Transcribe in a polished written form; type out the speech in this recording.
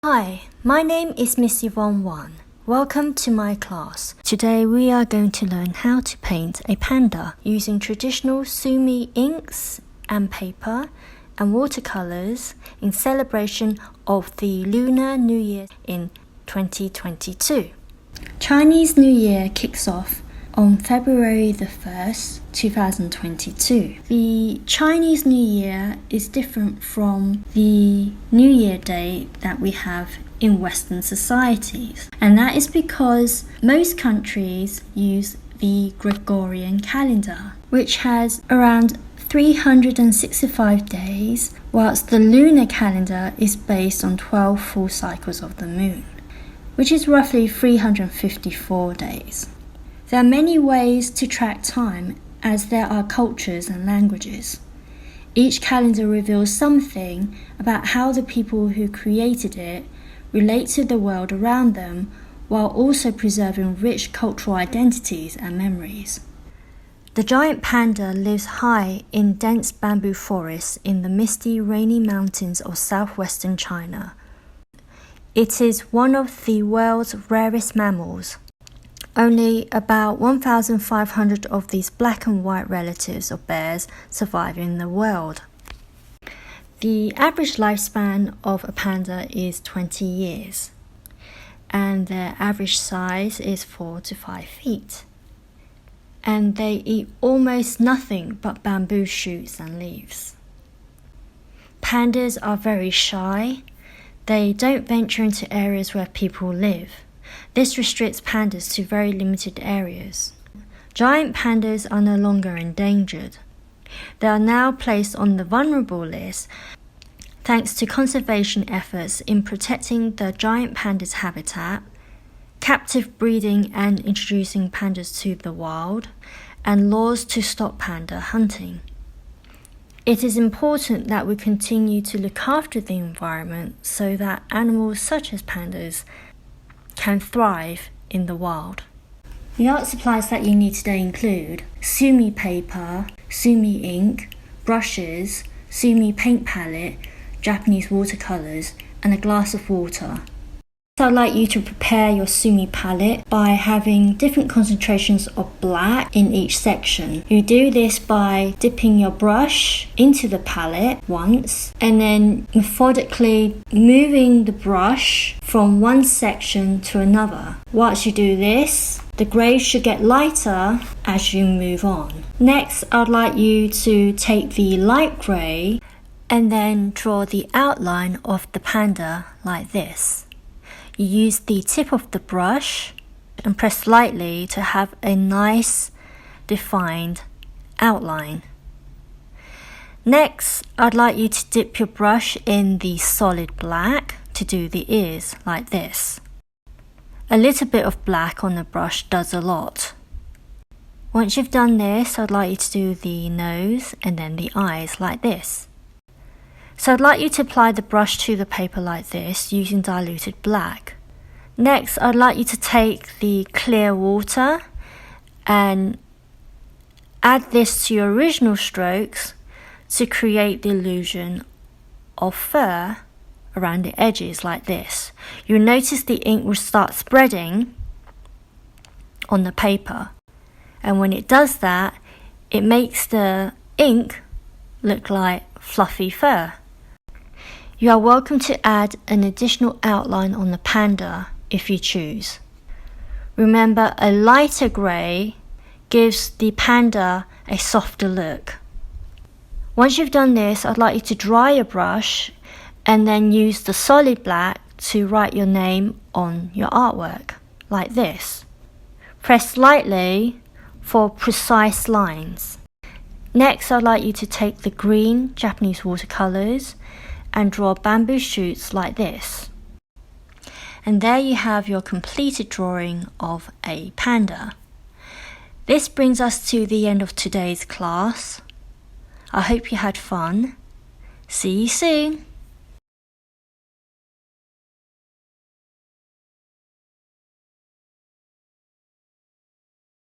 Hi, my name is Miss Yvonne Wan. Welcome to my class. Today we are going to learn how to paint a panda using traditional sumi inks and paper and watercolors in celebration of the Lunar New Year in 2022. Chinese New Year kicks off on February the 1st, 2022. The Chinese New Year is different from the New Year Day that we have in Western societies, and that is because most countries use the Gregorian calendar, which has around 365 days, whilst the lunar calendar is based on 12 full cycles of the moon, which is roughly 354 days. There are many ways to track time, as there are cultures and languages. Each calendar reveals something about how the people who created it relate to the world around them, while also preserving rich cultural identities and memories. The giant panda lives high in dense bamboo forests in the misty, rainy mountains of southwestern China. It is one of the world's rarest mammals. Only about 1,500 of these black and white relatives of bears survive in the world. The average lifespan of a panda is 20 years, and their average size is 4 to 5 feet. And they eat almost nothing but bamboo shoots and leaves. Pandas are very shy. They don't venture into areas where people live. This restricts pandas to very limited areas. Giant pandas are no longer endangered. They are now placed on the vulnerable list thanks to conservation efforts in protecting the giant panda's habitat, captive breeding and introducing pandas to the wild, and laws to stop panda hunting. It is important that we continue to look after the environment so that animals such as pandas can thrive in the wild. The art supplies that you need today include sumi paper, sumi ink, brushes, sumi paint palette, Japanese watercolors, and a glass of water. I'd like you to prepare your sumi palette by having different concentrations of black in each section. You do this by dipping your brush into the palette once and then methodically moving the brush from one section to another. Once you do this, the greys should get lighter as you move on. Next, I'd like you to take the light grey and then draw the outline of the panda like this. You use the tip of the brush and press lightly to have a nice defined outline. Next, I'd like you to dip your brush in the solid black to do the ears like this. A little bit of black on the brush does a lot. Once you've done this, I'd like you to do the nose and then the eyes like this. So I'd like you to apply the brush to the paper like this using diluted black. Next, I'd like you to take the clear water and add this to your original strokes to create the illusion of fur around the edges like this. You'll notice the ink will start spreading on the paper, and when it does that, it makes the ink look like fluffy fur. You are welcome to add an additional outline on the panda if you choose. Remember, a lighter grey gives the panda a softer look. Once you've done this, I'd like you to dry your brush and then use the solid black to write your name on your artwork, like this. Press lightly for precise lines. Next, I'd like you to take the green Japanese watercolors and draw bamboo shoots like this. And there you have your completed drawing of a panda. This brings us to the end of today's class. I hope you had fun. See you soon.